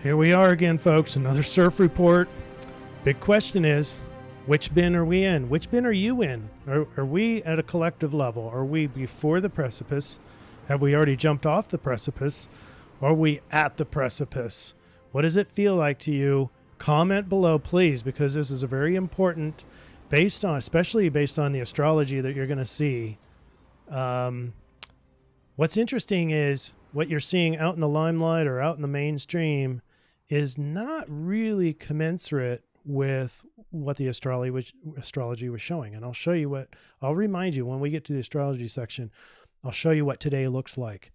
Here we are again, folks. Another CIRF report. Big question is, which bin are we in? Which bin are you in? Are we at a collective level? Are we before the precipice? Have we already jumped off the precipice? Are we at the precipice? What does it feel like to you? Comment below, please, because this is a very important, especially based on the astrology that you're going to see. What's interesting is what you're seeing out in the limelight or out in the mainstream is not really commensurate with what the astrology was showing. And I'll remind you when we get to the astrology section, I'll show you what today looks like.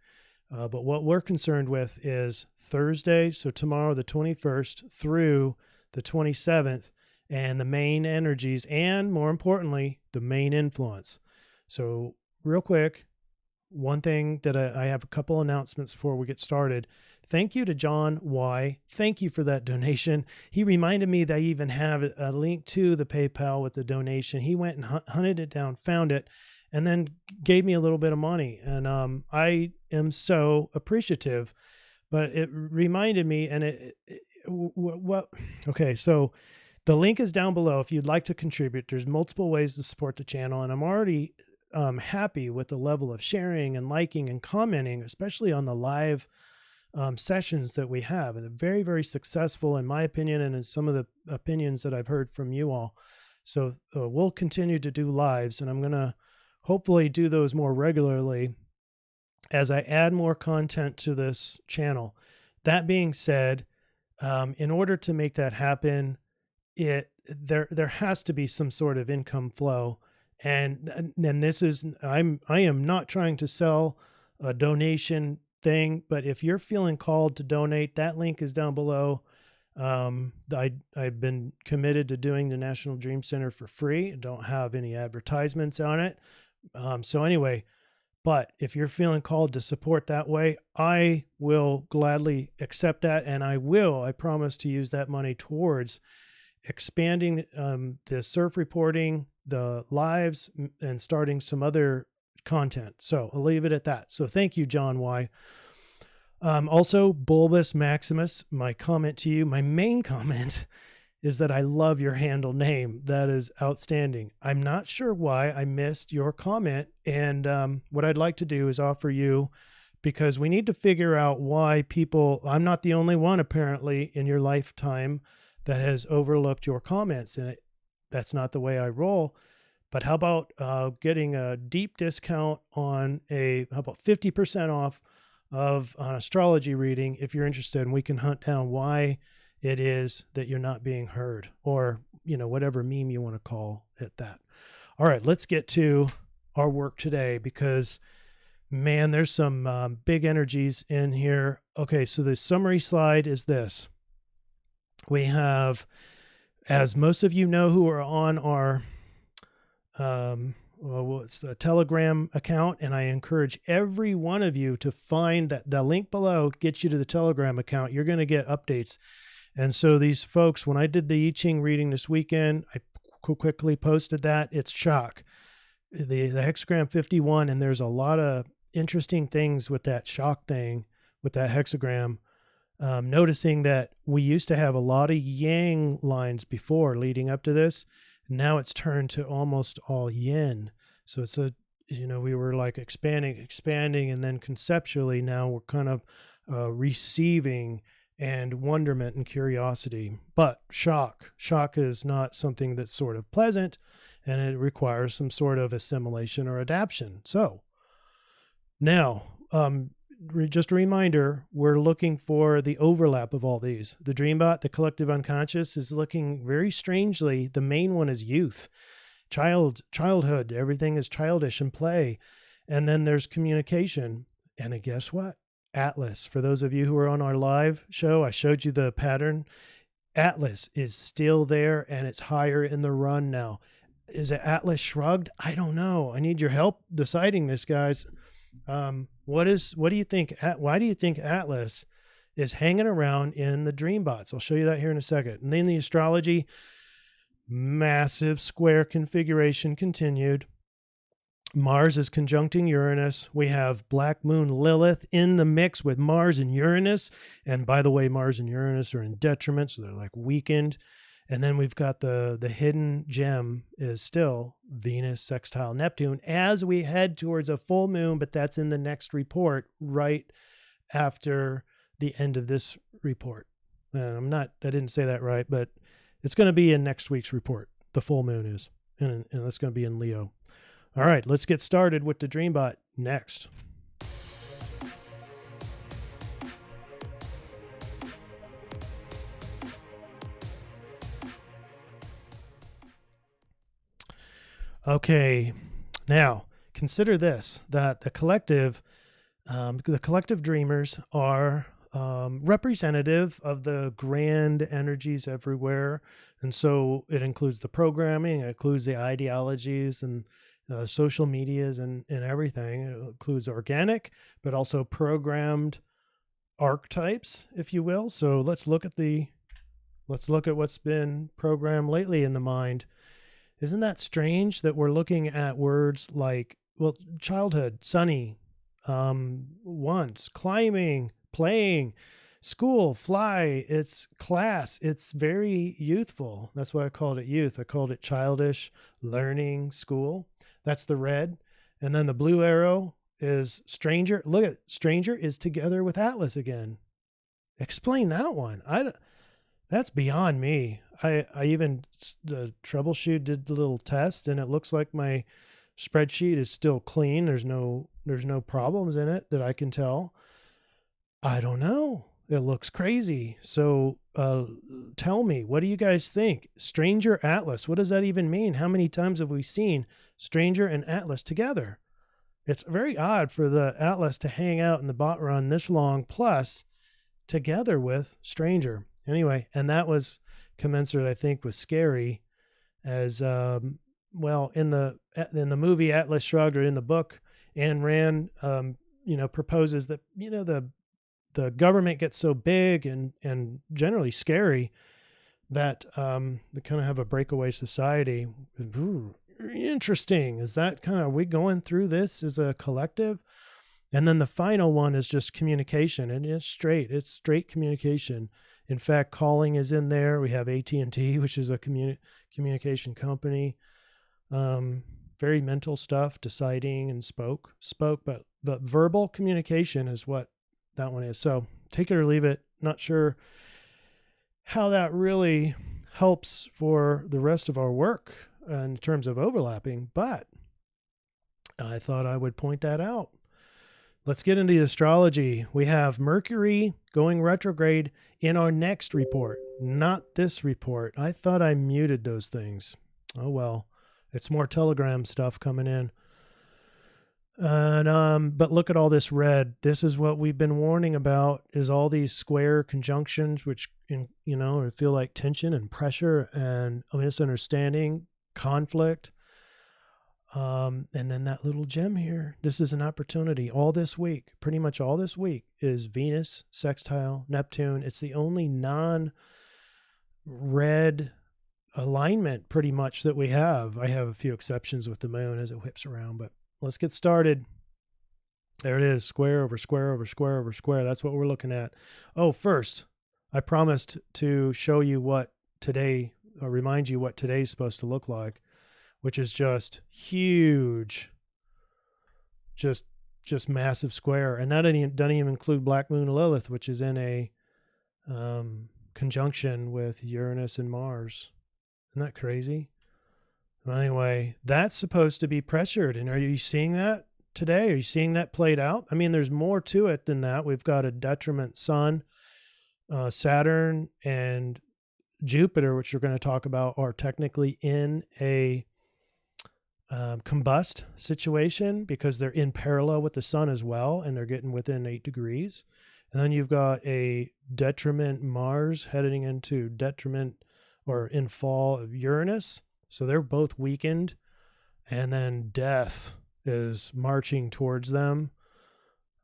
But what we're concerned with is Thursday, so tomorrow the 21st through the 27th, and the main energies, and more importantly, the main influence. So real quick, one thing that I have a couple announcements before we get started. Thank you to John Y. Thank you for that donation. He reminded me that I even have a link to the PayPal with the donation. He went and hunted it down, found it, and then gave me a little bit of money. And I am so appreciative. But it reminded me, and okay, so the link is down below if you'd like to contribute. There's multiple ways to support the channel, and I'm already happy with the level of sharing and liking and commenting, especially on the live sessions that we have. And they're very, very successful in my opinion, and in some of the opinions that I've heard from you all. So we'll continue to do lives, and I'm going to hopefully do those more regularly as I add more content to this channel. That being said, in order to make that happen, there has to be some sort of income flow. And this is, I am not trying to sell a donation thing, but if you're feeling called to donate, that link is down below. I've been committed to doing the National Dream Center for free. I don't have any advertisements on it. So anyway, but if you're feeling called to support that way, I will gladly accept that. And I promise to use that money towards expanding the CIRF reporting, the lives, and starting some other content. So I'll leave it at that. So thank you, John Y. Also, Bulbous Maximus, my comment to you, my main comment is that I love your handle name. That is outstanding. I'm not sure why I missed your comment. And what I'd like to do is offer you, because we need to figure out why I'm not the only one apparently in your lifetime that has overlooked your comments. And that's not the way I roll. But how about getting a deep discount on how about 50% off of an astrology reading if you're interested, and we can hunt down why it is that you're not being heard, or, whatever meme you want to call it that. All right, let's get to our work today, because man, there's some big energies in here. Okay, so the summary slide is this. We have, as most of you know who are on our it's a Telegram account, and I encourage every one of you to find that the link below gets you to the Telegram account. You're going to get updates. And so these folks, when I did the I-Ching reading this weekend, I quickly posted that. It's shock. The hexagram 51, and there's a lot of interesting things with that shock thing, with that hexagram. Noticing that we used to have a lot of yang lines before leading up to this. Now it's turned to almost all yin. So it's we were like expanding, and then conceptually now we're kind of receiving and wonderment and curiosity. But shock is not something that's sort of pleasant, and it requires some sort of assimilation or adaptation. So now, just a reminder, we're looking for the overlap of all these. The Dreambot, the collective unconscious, is looking very strangely. The main one is youth, childhood. Everything is childish and play. And then there's communication. And guess what? Atlas. For those of you who are on our live show, I showed you the pattern. Atlas is still there, and it's higher in the run now. Is it Atlas shrugged? I don't know. I need your help deciding this, guys. What do you think? Why do you think Atlas is hanging around in the Dreambots? I'll show you that here in a second. And then the astrology, massive square configuration continued. Mars is conjuncting Uranus. We have Black Moon Lilith in the mix with Mars and Uranus. And by the way, Mars and Uranus are in detriment, so they're like weakened. And then we've got the hidden gem is still Venus sextile Neptune as we head towards a full moon, but that's in the next report right after the end of this report. I didn't say that right, but it's going to be in next week's report. The full moon is, and that's going to be in Leo. All right, let's get started with the Dreambot next. Okay, now consider this, that the collective dreamers are representative of the grand energies everywhere. And so it includes the programming, it includes the ideologies and social medias and everything. It includes organic, but also programmed archetypes, if you will. So let's look at what's been programmed lately in the mind. Isn't that strange that we're looking at words like, well, childhood, sunny, once, climbing, playing, school, fly, it's class, it's very youthful. That's why I called it youth. I called it childish, learning, school. That's the red. And then the blue arrow is stranger. Look at stranger is together with Atlas again. Explain that one. That's beyond me. I even the troubleshoot did the little test, and it looks like my spreadsheet is still clean. There's no problems in it that I can tell. I don't know. It looks crazy. So tell me, what do you guys think? Stranger Atlas, what does that even mean? How many times have we seen Stranger and Atlas together? It's very odd for the Atlas to hang out in the bot run this long, plus together with Stranger. Anyway, and that was commensurate, I think, with Scary, as well in the movie Atlas Shrugged, or in the book, Ayn Rand, proposes that the government gets so big and generally scary that they kind of have a breakaway society. Ooh, interesting. Is that kind of, are we going through this as a collective? And then the final one is just communication, and it's straight communication. In fact, calling is in there. We have AT&T, which is a communication company. Very mental stuff, deciding and spoke, but verbal communication is what that one is. So take it or leave it. Not sure how that really helps for the rest of our work in terms of overlapping, but I thought I would point that out. Let's get into the astrology. We have Mercury going retrograde in our next report, not this report. I thought I muted those things. Oh well, it's more Telegram stuff coming in. And but look at all this red. This is what we've been warning about, is all these square conjunctions, which feel like tension and pressure and a misunderstanding, conflict. And then that little gem here. This is an opportunity. All this week, pretty much all this week, is Venus sextile Neptune. It's the only non-red alignment pretty much that we have. I have a few exceptions with the moon as it whips around, but let's get started. There it is. Square over square over square over square. That's what we're looking at. Oh, first, I promised to show you remind you what today's supposed to look like, which is just huge, just massive square. And that doesn't even include Black Moon Lilith, which is in a conjunction with Uranus and Mars. Isn't that crazy? Well, anyway, that's supposed to be pressured. And are you seeing that today? Are you seeing that played out? I mean, there's more to it than that. We've got a detriment Sun, Saturn, and Jupiter, which we're going to talk about, are technically in a combust situation because they're in parallel with the Sun as well, and they're getting within 8 degrees. And then you've got a detriment Mars heading into detriment or in fall of Uranus. So they're both weakened. And then death is marching towards them.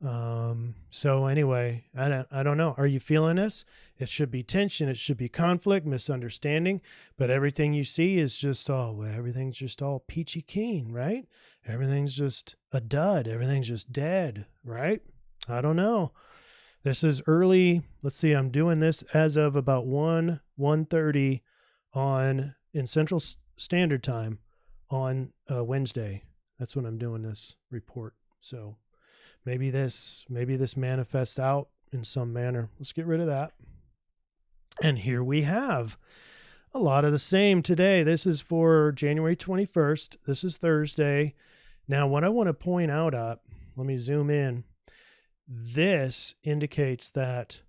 So anyway, I don't know. Are you feeling this? It should be tension. It should be conflict, misunderstanding, but everything you see is just, everything's just all peachy keen, right? Everything's just a dud. Everything's just dead, right? I don't know. This is early. Let's see. I'm doing this as of about 1:30 in Central Standard Time on Wednesday. That's when I'm doing this report. So maybe this manifests out in some manner. Let's get rid of that. And here we have a lot of the same today. This is for January 21st. This is Thursday. Now, what I want to point out let me zoom in. This indicates that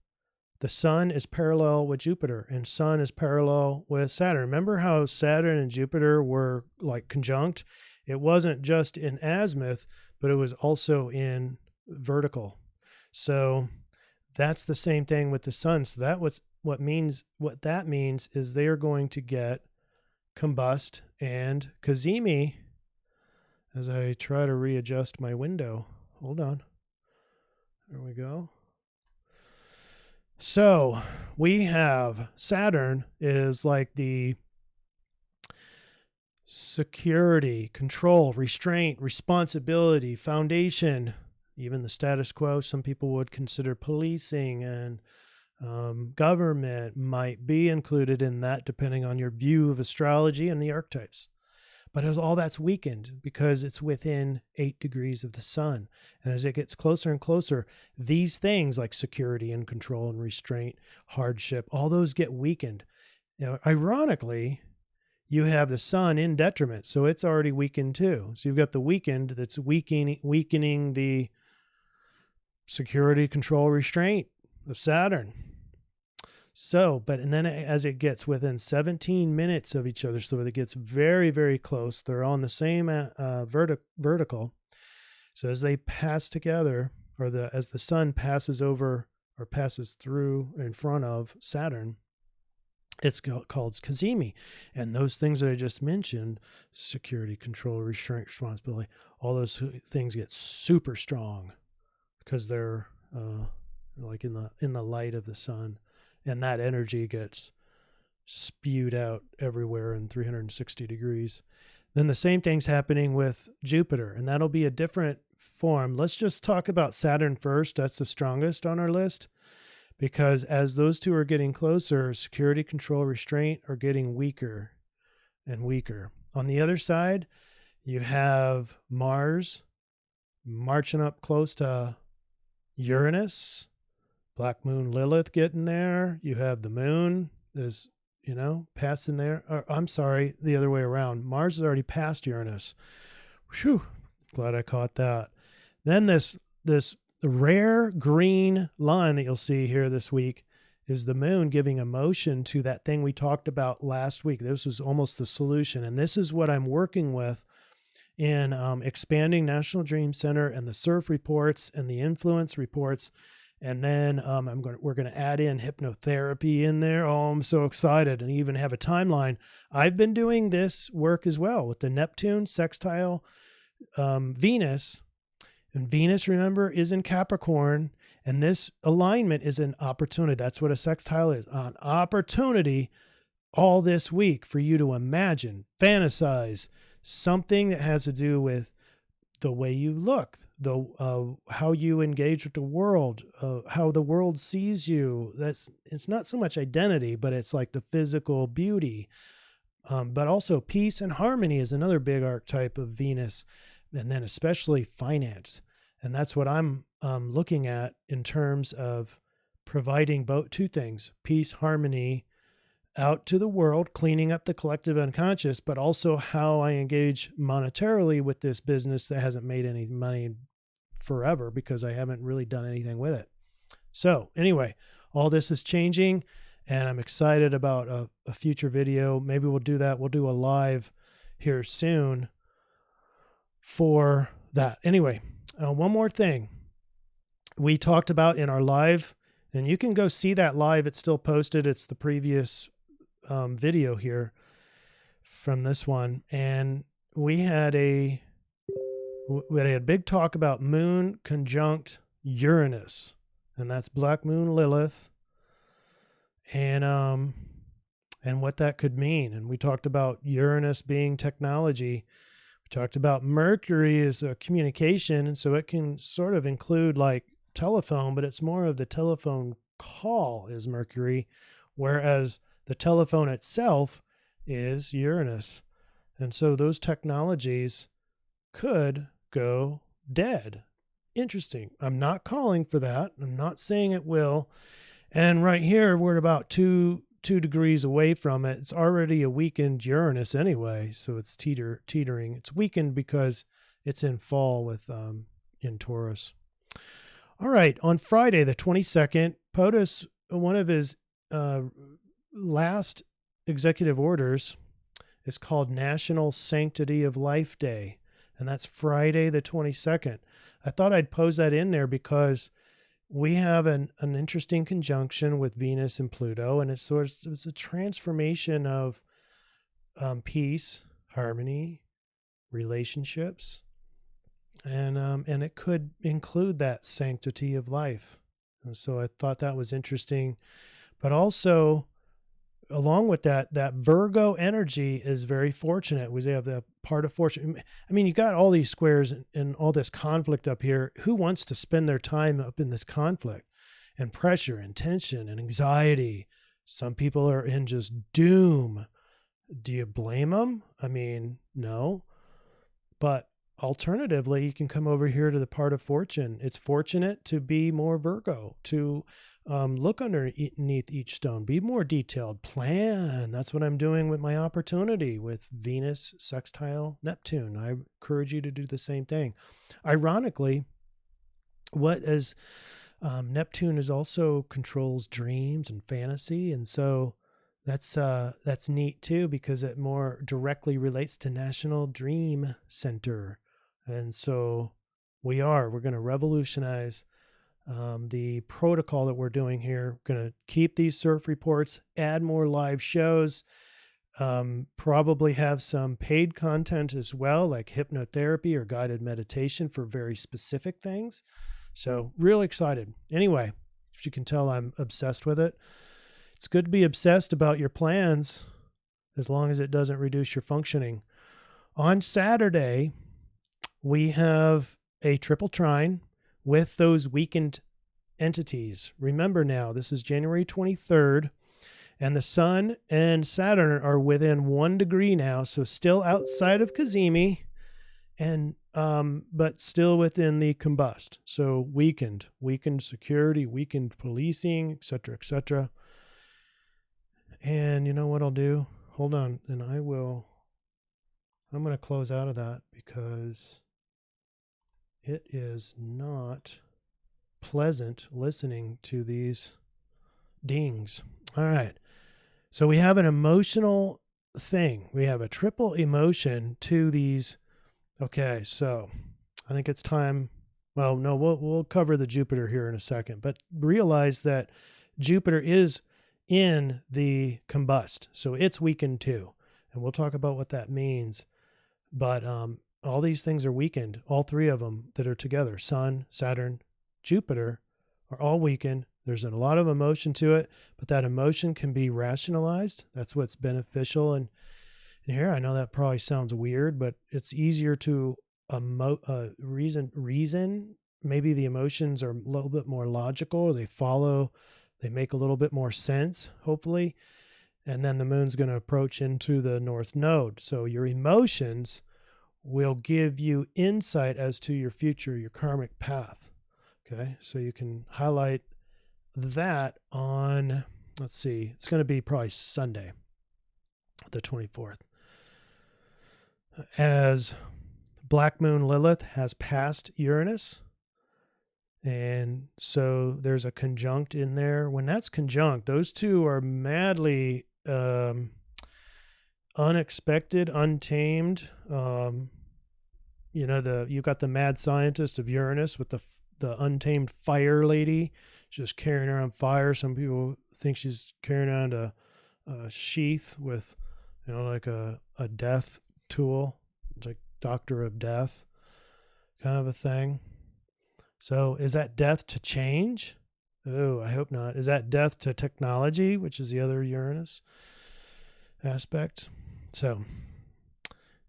the sun is parallel with Jupiter and sun is parallel with Saturn. Remember how Saturn and Jupiter were like conjunct? It wasn't just in azimuth, but it was also in vertical. So that's the same thing with the sun. So what that means is they are going to get combust and cazimi. As I try to readjust my window. Hold on. There we go. So we have Saturn is like the security, control, restraint, responsibility, foundation, even the status quo. Some people would consider policing and government might be included in that depending on your view of astrology and the archetypes. But all that's weakened because it's within 8 degrees of the sun. And as it gets closer and closer, these things like security and control and restraint, hardship, all those get weakened. Ironically, you have the sun in detriment, so it's already weakened too. So you've got the weakened that's weakening the security, control, restraint of Saturn. So, and then as it gets within 17 minutes of each other, so it gets very, very close, they're on the same vertical. So as they pass together, as the sun passes over or passes through in front of Saturn, it's called cazimi. And those things that I just mentioned, security, control, restraint, responsibility, all those things get super strong because they're like in the light of the sun. And that energy gets spewed out everywhere in 360 degrees. Then the same thing's happening with Jupiter, and that'll be a different form. Let's just talk about Saturn first. That's the strongest on our list, because as those two are getting closer, security, control, restraint are getting weaker and weaker. On the other side, you have Mars marching up close to Uranus. Black moon Lilith getting there. You have the moon is, passing there. I'm sorry, the other way around. Mars has already passed Uranus. Whew, glad I caught that. Then this rare green line that you'll see here this week is the moon giving a motion to that thing we talked about last week. This was almost the solution. And this is what I'm working with in expanding National Dream Center and the CIRF reports and the influence reports. And then we're going to add in hypnotherapy in there. Oh, I'm so excited, and even have a timeline. I've been doing this work as well with the Neptune sextile Venus. And Venus, remember, is in Capricorn. And this alignment is an opportunity. That's what a sextile is. An opportunity all this week for you to imagine, fantasize something that has to do with the way you look, how you engage with the world, how the world sees you. It's not so much identity, but it's like the physical beauty. But also peace and harmony is another big archetype of Venus, and then especially finance. And that's what I'm looking at in terms of providing both two things: peace, harmony, out to the world, cleaning up the collective unconscious, but also how I engage monetarily with this business that hasn't made any money forever because I haven't really done anything with it. So anyway, all this is changing, and I'm excited about a future video. Maybe we'll do that. We'll do a live here soon for that. Anyway, one more thing we talked about in our live, and you can go see that live. It's still posted. It's the previous video here from this one, and we had a big talk about moon conjunct Uranus, and that's Black Moon Lilith, and what that could mean. And we talked about Uranus being technology. We talked about Mercury as a communication, and so it can sort of include like telephone, but it's more of the telephone call is Mercury, whereas the telephone itself is Uranus. And so those technologies could go dead. Interesting. I'm not calling for that. I'm not saying it will. And right here, we're about two degrees away from it. It's already a weakened Uranus anyway, so it's teetering. It's weakened because it's in fall with in Taurus. All right, on Friday the 22nd, POTUS, one of his last executive orders is called National Sanctity of Life Day, and that's Friday the 22nd. I thought I'd pose that in there because we have an interesting conjunction with Venus and Pluto, and it's a transformation of peace, harmony, relationships, and it could include that sanctity of life. And so I thought that was interesting, but also along with that Virgo energy is very fortunate. We have the part of fortune. I mean, you got all these squares and all this conflict up here. Who wants to spend their time up in this conflict and pressure and tension and anxiety? Some people are in just doom. Do you blame them? I mean, no. But alternatively, you can come over here to the part of fortune. It's fortunate to be more Virgo, to look underneath each stone, be more detailed, plan. That's what I'm doing with my opportunity with Venus sextile Neptune. I encourage you to do the same thing. Ironically, Neptune is also controls dreams and fantasy, and so that's neat too, because it more directly relates to National Dream Center. And so we're going to revolutionize the protocol that we're doing here. We're going to keep these CIRF reports, add more live shows, probably have some paid content as well, like hypnotherapy or guided meditation for very specific things. So real excited. Anyway, if you can tell, I'm obsessed with it. It's good to be obsessed about your plans as long as it doesn't reduce your functioning. On Saturday, we have a triple trine with those weakened entities. Remember now, this is January 23rd, and the Sun and Saturn are within 1 degree now, so still outside of Cazimi, and but still within the combust. So weakened security, weakened policing, etc., etc. And you know what I'll do? Hold on, and I'm going to close out of that because it is not pleasant listening to these dings. All right. So we have an emotional thing. We have a triple emotion to these. Okay. So I think it's time. Well, no, we'll cover the Jupiter here in a second, but realize that Jupiter is in the combust. So it's weakened too. And we'll talk about what that means. But, all these things are weakened. All three of them that are together, Sun, Saturn, Jupiter, are all weakened. There's a lot of emotion to it, but that emotion can be rationalized. That's what's beneficial. And here, I know that probably sounds weird, but it's easier to reason. Maybe the emotions are a little bit more logical. They make a little bit more sense, hopefully. And then the moon's going to approach into the North Node. So your emotions will give you insight as to your future, your karmic path. Okay, so you can highlight that on, let's see, it's going to be probably Sunday, the 24th. As Black Moon Lilith has passed Uranus, and so there's a conjunct in there. When that's conjunct, those two are madly unexpected, untamed. You got the mad scientist of Uranus with the untamed fire lady, just carrying around fire. Some people think she's carrying around a sheath with, like a death tool. It's like Doctor of Death kind of a thing. So is that death to change? Oh, I hope not. Is that death to technology, which is the other Uranus aspect? So,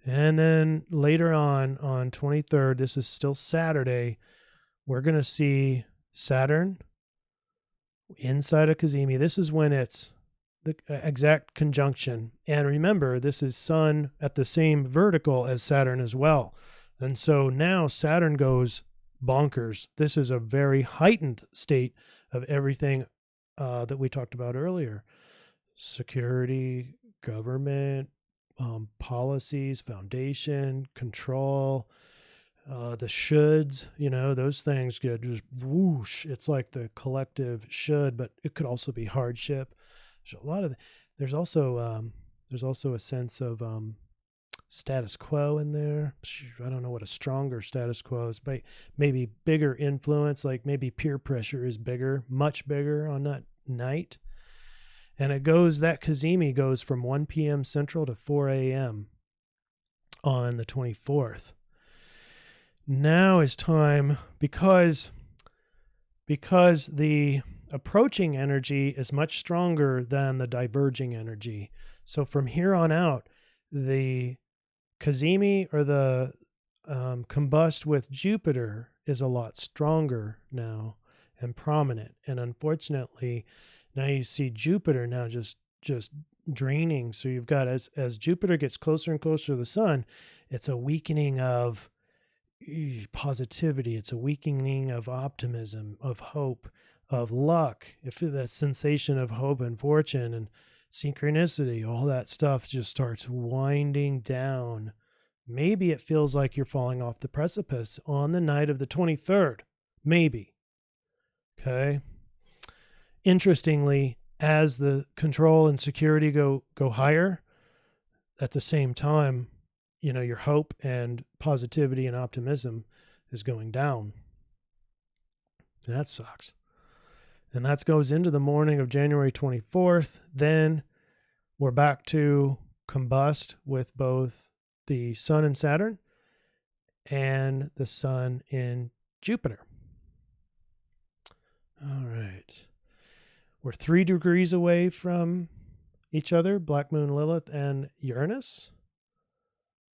and then later on 23rd, this is still Saturday, we're going to see Saturn inside of Cazimi. This is when it's the exact conjunction. And remember, this is Sun at the same vertical as Saturn as well. And so now Saturn goes bonkers. This is a very heightened state of everything that we talked about earlier. Security, government, policies, foundation, control, the shoulds, those things get just whoosh. It's like the collective should, but it could also be hardship. There's a lot of, there's also a sense of status quo in there. I don't know what a stronger status quo is, but maybe bigger influence, like maybe peer pressure is bigger, much bigger on that night. And that Cazimi goes from 1 p.m. Central to 4 a.m. on the 24th. Now is time, because the approaching energy is much stronger than the diverging energy. So from here on out, the Cazimi or the combust with Jupiter is a lot stronger now and prominent. And unfortunately, now you see Jupiter now just draining. So you've got, as Jupiter gets closer and closer to the sun, it's a weakening of positivity. It's a weakening of optimism, of hope, of luck. If that sensation of hope and fortune and synchronicity, all that stuff just starts winding down. Maybe it feels like you're falling off the precipice on the night of the 23rd. Maybe. Okay. Interestingly, as the control and security go higher, at the same time, your hope and positivity and optimism is going down. That sucks. And that goes into the morning of January 24th. Then we're back to combust with both the Sun in Saturn and the Sun in Jupiter. All right. We're 3 degrees away from each other, Black Moon Lilith and Uranus.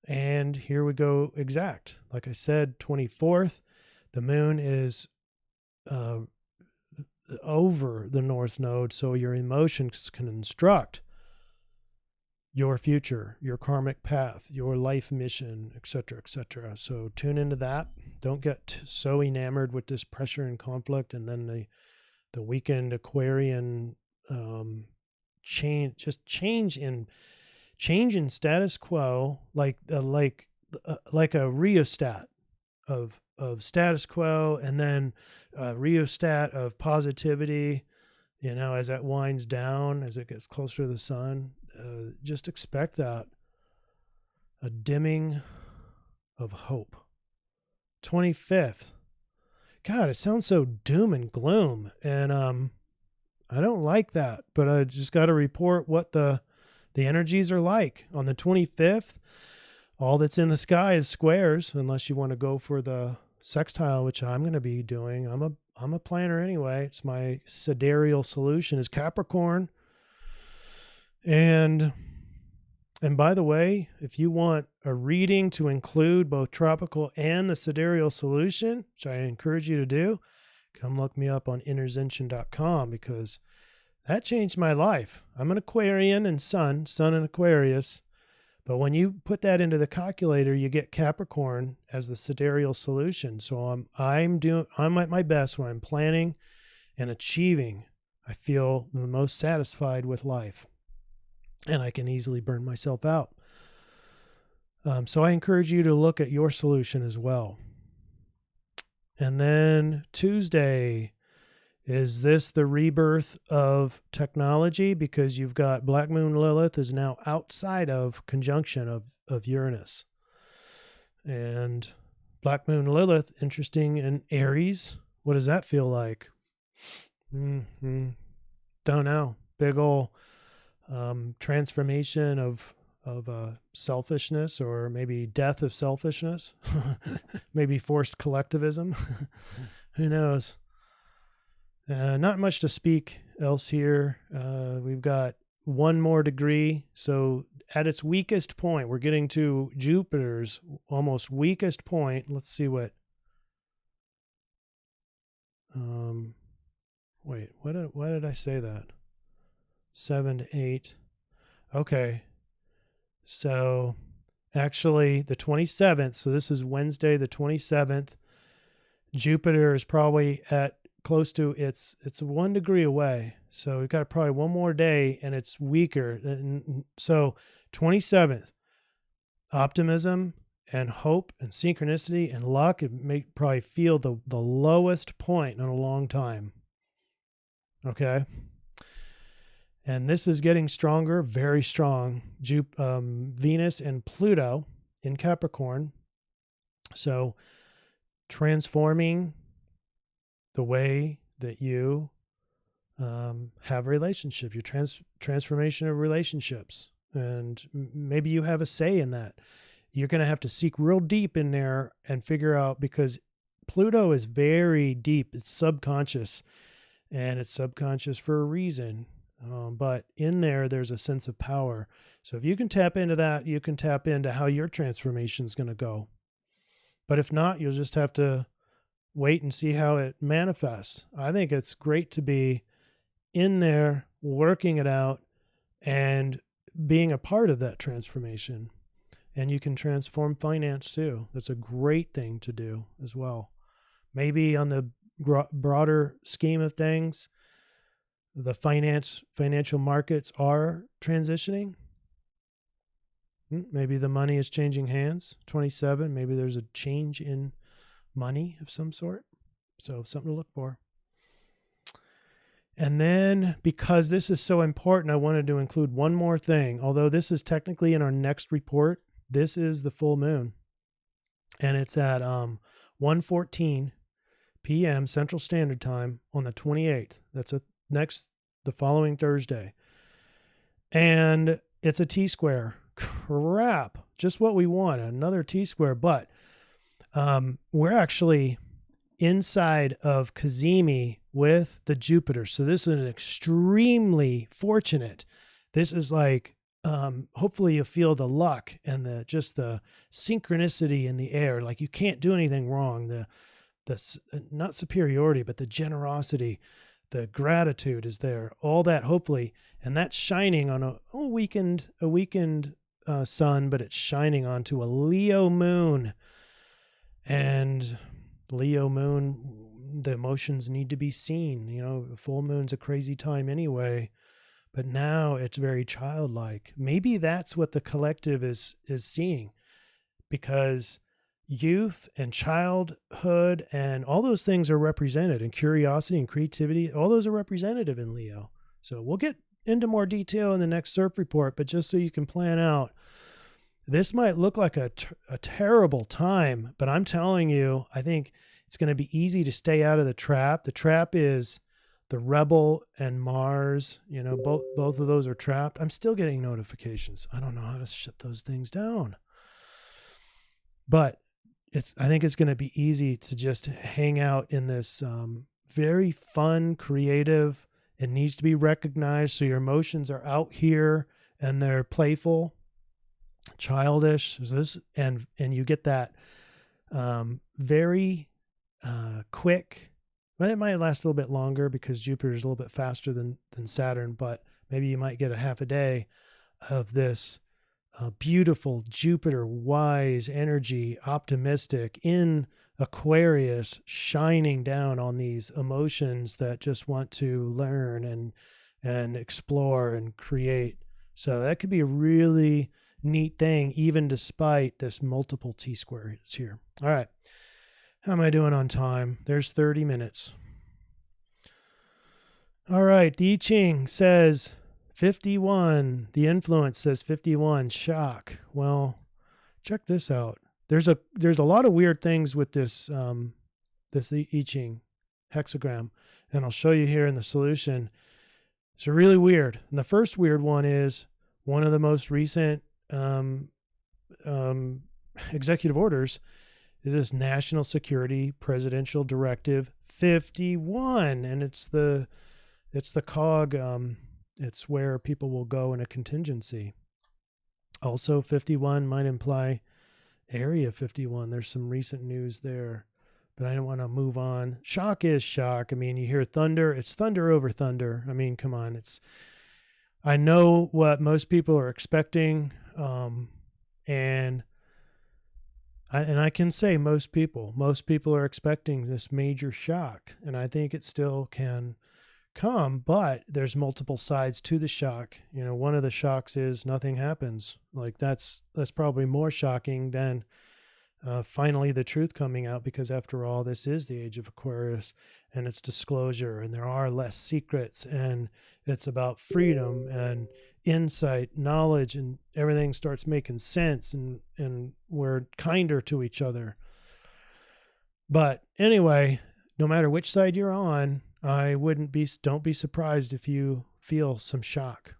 And here we go exact. Like I said, 24th, the moon is over the North Node, so your emotions can instruct your future, your karmic path, your life mission, etc., etc. So tune into that. Don't get so enamored with this pressure and conflict, and then the weekend Aquarian change in status quo, like a rheostat of status quo, and then a rheostat of positivity. As that winds down, as it gets closer to the sun, just expect that a dimming of hope. 25th. God, it sounds so doom and gloom, and I don't like that, but I just got to report what the energies are like. On the 25th, all that's in the sky is squares, unless you want to go for the sextile, which I'm going to be doing. I'm a planner anyway. It's my sidereal solution is Capricorn. And by the way, if you want a reading to include both tropical and the sidereal solution, which I encourage you to do, come look me up on interzention.com, because that changed my life. I'm an Aquarian and Sun in Aquarius. But when you put that into the calculator, you get Capricorn as the sidereal solution. So I'm at my best when I'm planning and achieving. I feel the most satisfied with life, and I can easily burn myself out. So I encourage you to look at your solution as well. And then Tuesday, is this the rebirth of technology? Because you've got Black Moon Lilith is now outside of conjunction of Uranus. And Black Moon Lilith, interesting in Aries. What does that feel like? Don't know. Big ol' transformation of selfishness, or maybe death of selfishness, maybe forced collectivism. Who knows? Not much to speak else here. We've got one more degree. So at its weakest point, we're getting to Jupiter's almost weakest point. Let's see what. Wait, why did I say that? 7 to 8. Okay. So actually the 27th, so this is Wednesday the 27th, Jupiter is probably at close to it's 1 degree away. So we've got probably one more day and it's weaker. So 27th, optimism and hope and synchronicity and luck, it may probably feel the lowest point in a long time. Okay. And this is getting stronger, very strong. Venus and Pluto in Capricorn. So transforming the way that you have relationships, your transformation of relationships. And maybe you have a say in that. You're going to have to seek real deep in there and figure out, because Pluto is very deep. It's subconscious, and it's subconscious for a reason. But in there's a sense of power. So if you can tap into that, you can tap into how your transformation is going to go. But if not, you'll just have to wait and see how it manifests. I think it's great to be in there, working it out, and being a part of that transformation. And you can transform finance too. That's a great thing to do as well. Maybe on the broader scheme of things, the financial markets are transitioning. Maybe the money is changing hands. 27, maybe there's a change in money of some sort. So something to look for. And then, because this is so important, I wanted to include one more thing. Although this is technically in our next report, this is the full moon. And it's at 1:14 p.m. Central Standard Time on the 28th. That's the following Thursday. And it's a T-square. Crap. Just what we want, another T-square. But we're actually inside of Cazimi with the Jupiter. So this is extremely fortunate. This is like, hopefully you feel the luck and the synchronicity in the air. Like you can't do anything wrong. The not superiority, but the generosity, the gratitude is there. All that, hopefully, and that's shining on a weakened sun, but it's shining onto a Leo moon. And Leo moon, the emotions need to be seen. You know, full moon's a crazy time anyway, but now it's very childlike. Maybe that's what the collective is seeing, because youth and childhood and all those things are represented, and curiosity and creativity, all those are representative in Leo. So we'll get into more detail in the next CIRF report, but just so you can plan out, this might look like a terrible time, but I'm telling you, I think it's going to be easy to stay out of the trap. The trap is the Rebel and Mars. You know, both of those are trapped. I'm still getting notifications. I don't know how to shut those things down. But I think it's going to be easy to just hang out in this very fun, creative. It needs to be recognized. So your emotions are out here and they're playful, childish. And you get that very quick. But it might last a little bit longer because Jupiter is a little bit faster than Saturn. But maybe you might get a half a day of this beautiful Jupiter, wise energy, optimistic in Aquarius, shining down on these emotions that just want to learn and explore and create. So that could be a really neat thing, even despite this multiple T-square that's here. All right. How am I doing on time? There's 30 minutes. All right. The I-Ching says 51. The influence says 51. Shock. Well, check this out. There's a lot of weird things with this this I-Ching hexagram, and I'll show you here in the solution. It's really weird. And the first weird one is one of the most recent executive orders is this National Security Presidential Directive 51, and it's the cog. It's where people will go in a contingency. Also, 51 might imply Area 51. There's some recent news there, but I don't want to move on. Shock is shock. I mean, you hear thunder. It's thunder over thunder. I mean, come on. I know what most people are expecting, and I can say most people are expecting this major shock, and I think it still can come, but there's multiple sides to the shock. You know, one of the shocks is nothing happens. Like that's probably more shocking than finally the truth coming out, because after all, this is the age of Aquarius, and it's disclosure, and there are less secrets, and it's about freedom and insight, knowledge, and everything starts making sense, and we're kinder to each other. But anyway, no matter which side you're on, don't be surprised if you feel some shock.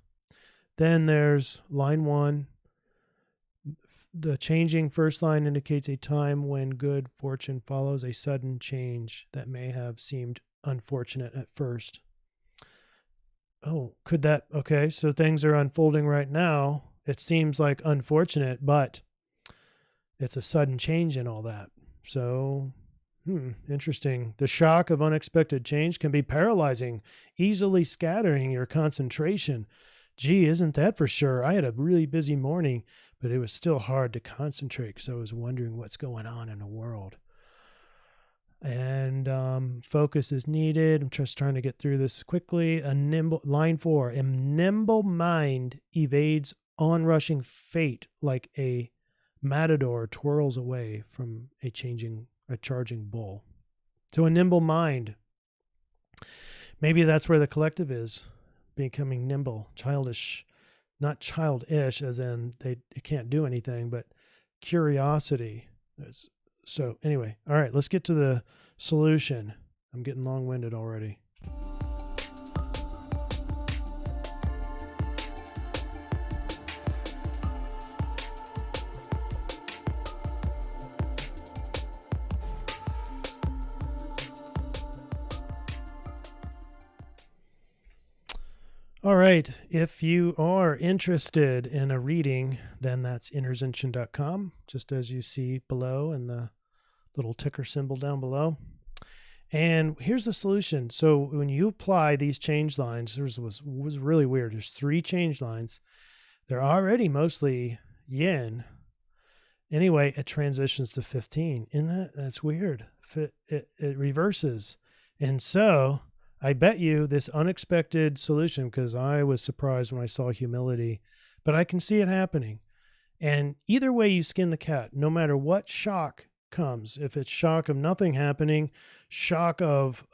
Then there's line 1. The changing first line indicates a time when good fortune follows a sudden change that may have seemed unfortunate at first. Oh, okay, so things are unfolding right now. It seems like unfortunate, but it's a sudden change in all that. So, interesting. The shock of unexpected change can be paralyzing, easily scattering your concentration. Gee, isn't that for sure? I had a really busy morning, but it was still hard to concentrate because I was wondering what's going on in the world. And focus is needed. I'm just trying to get through this quickly. Line 4, a nimble mind evades onrushing fate like a matador twirls away from a charging bull. So a nimble mind. Maybe that's where the collective is, becoming nimble, childish, not childish as in they can't do anything, but curiosity. So anyway, all right, let's get to the solution. I'm getting long-winded already. All right. If you are interested in a reading, then that's interzention.com, just as you see below in the little ticker symbol down below. And here's the solution. So when you apply these change lines, was really weird. There's 3 change lines. They're already mostly yin. Anyway, it transitions to 15. That's weird. It reverses. And so I bet you this unexpected solution, because I was surprised when I saw humility, but I can see it happening. And either way you skin the cat, no matter what shock comes, if it's shock of nothing happening, shock of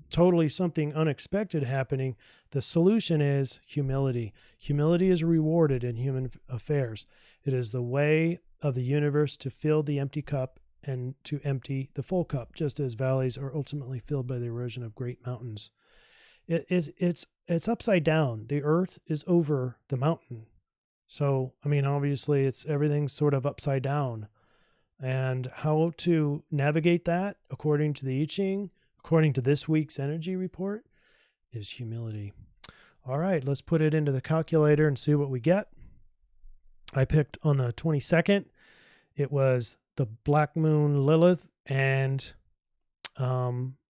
totally something unexpected happening, the solution is humility. Humility is rewarded in human affairs. It is the way of the universe to fill the empty cup and to empty the full cup, just as valleys are ultimately filled by the erosion of great mountains. It's upside down. The earth is over the mountain. So, I mean, obviously everything's sort of upside down. And how to navigate that, according to the I-Ching, according to this week's energy report, is humility. All right, let's put it into the calculator and see what we get. I picked on the 22nd. It was the Black Moon Lilith and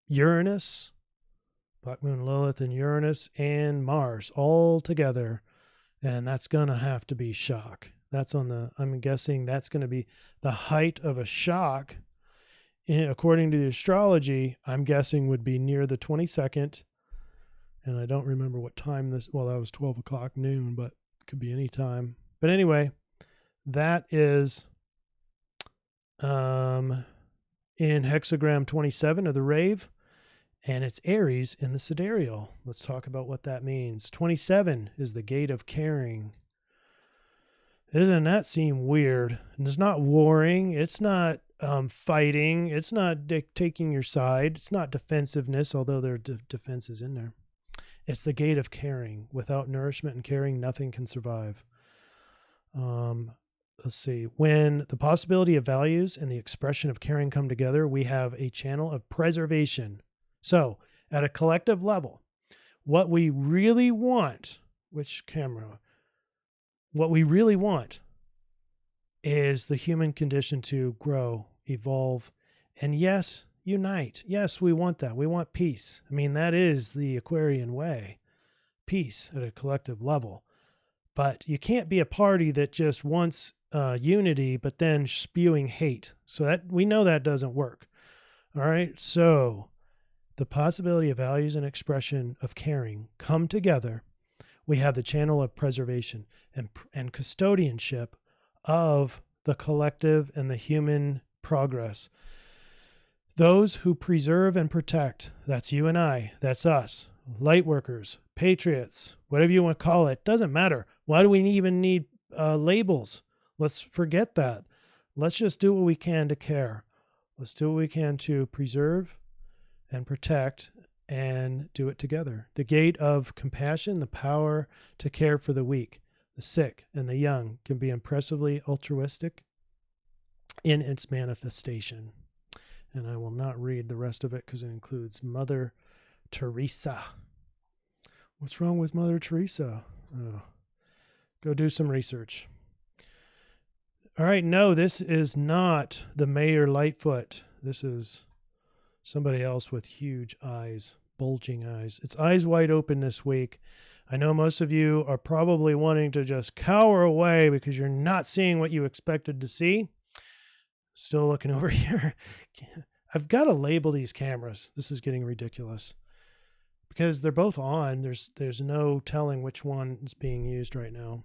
Uranus. Black Moon Lilith and Uranus and Mars all together. And that's going to have to be shock. I'm guessing that's going to be the height of a shock. According to the astrology, I'm guessing would be near the 22nd. And I don't remember what time that was 12 o'clock noon, but it could be any time. But anyway, that is in hexagram 27 of the rave, and it's Aries in the sidereal. Let's talk about what that means. 27 is the gate of caring. Doesn't that seem weird? And it's not warring. It's not fighting. It's not taking your side. It's not defensiveness, although there are defenses in there. It's the gate of caring. Without nourishment and caring, nothing can survive. let's see, when the possibility of values and the expression of caring come together, we have a channel of preservation. So at a collective level, what we really want, what we really want is the human condition to grow, evolve, and yes, unite. Yes, we want that. We want peace. I mean, that is the Aquarian way, peace at a collective level. But you can't be a party that just wants unity, but then spewing hate. So that we know that doesn't work. All right. So the possibility of values and expression of caring come together. We have the channel of preservation and custodianship of the collective and the human progress. Those who preserve and protect, that's you and I, that's us, light workers, patriots, whatever you want to call it, doesn't matter. Why do we even need labels? Let's forget that. Let's just do what we can to care. Let's do what we can to preserve and protect and do it together. The gate of compassion, the power to care for the weak, the sick, and the young can be impressively altruistic in its manifestation. And I will not read the rest of it because it includes Mother Teresa. What's wrong with Mother Teresa? Oh, go do some research. All right, no, this is not the Mayor Lightfoot. This is somebody else with huge eyes, bulging eyes. It's eyes wide open this week. I know most of you are probably wanting to just cower away because you're not seeing what you expected to see. Still looking over here. I've got to label these cameras. This is getting ridiculous because they're both on. There's no telling which one is being used right now.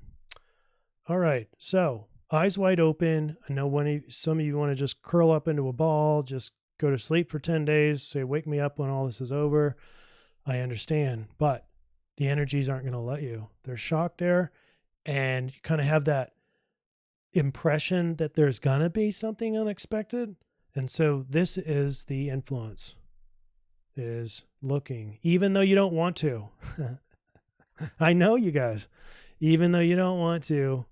All right. So eyes wide open. I know some of you want to just curl up into a ball, just go to sleep for 10 days, say, wake me up when all this is over. I understand, but the energies aren't going to let you. They're shocked there, and you kind of have that impression that there's going to be something unexpected. And so this is the influence, is looking, even though you don't want to. I know you guys, even though you don't want to,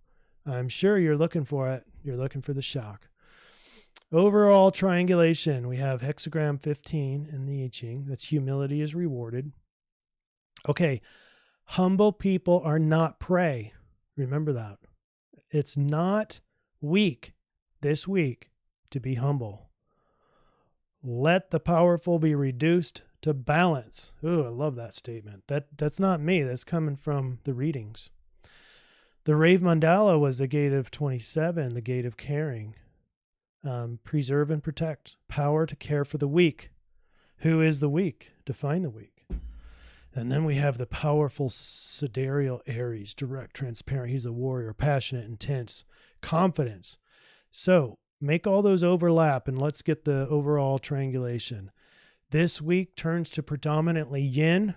I'm sure you're looking for it. You're looking for the shock. Overall triangulation, we have hexagram 15 in the I-Ching. That's humility is rewarded. Okay, humble people are not prey. Remember that. It's not weak this week to be humble. Let the powerful be reduced to balance. Ooh, I love that statement. That's not me. That's coming from the readings. The Rave Mandala was the gate of 27, the gate of caring. Preserve and protect. Power to care for the weak. Who is the weak? Define the weak. And then we have the powerful Sidereal Aries, direct, transparent. He's a warrior, passionate, intense, confidence. So make all those overlap and let's get the overall triangulation. This week turns to predominantly yin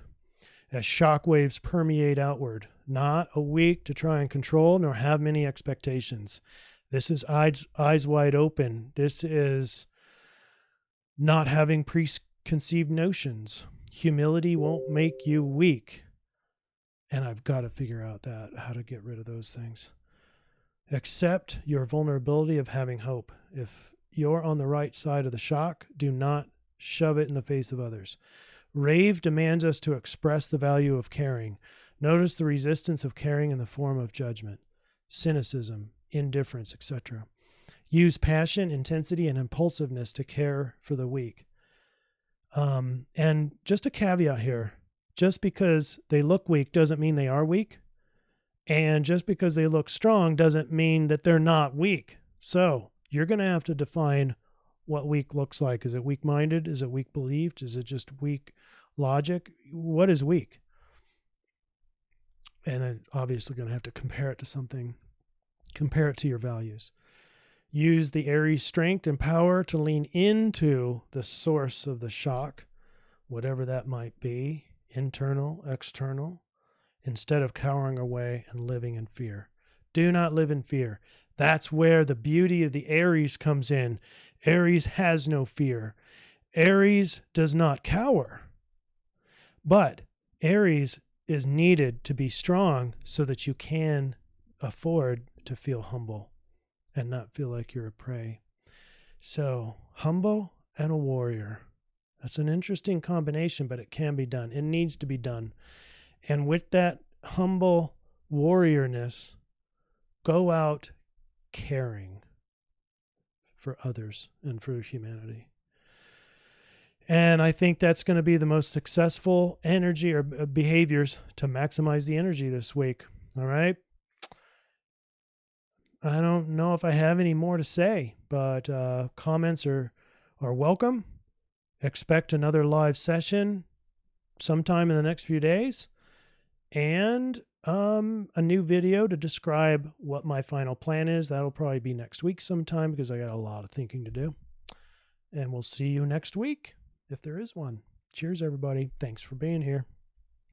as shock waves permeate outward. Not a week to try and control nor have many expectations. This is eyes wide open. This is not having preconceived notions. Humility won't make you weak. And I've got to figure out how to get rid of those things. Accept your vulnerability of having hope. If you're on the right side of the shock, do not shove it in the face of others. Rave demands us to express the value of caring. Notice the resistance of caring in the form of judgment, cynicism, indifference, etc. Use passion, intensity, and impulsiveness to care for the weak. And just a caveat here, just because they look weak doesn't mean they are weak. And just because they look strong doesn't mean that they're not weak. So you're going to have to define what weak looks like. Is it weak-minded? Is it weak-believed? Is it just weak logic? What is weak? And then obviously going to have to compare it to something. Compare it to your values. Use the Aries strength and power to lean into the source of the shock, whatever that might be, internal, external, instead of cowering away and living in fear. Do not live in fear. That's where the beauty of the Aries comes in. Aries has no fear. Aries does not cower. But Aries is needed to be strong so that you can afford to feel humble. and not feel like you're a prey. So humble and a warrior. That's an interesting combination, but it can be done. It needs to be done. And with that humble warriorness, go out caring for others and for humanity. And I think that's going to be the most successful energy or behaviors to maximize the energy this week. All right. I don't know if I have any more to say, but comments are welcome. Expect another live session sometime in the next few days, and a new video to describe what my final plan is. That'll probably be next week sometime because I got a lot of thinking to do. And we'll see you next week if there is one. Cheers, everybody. Thanks for being here.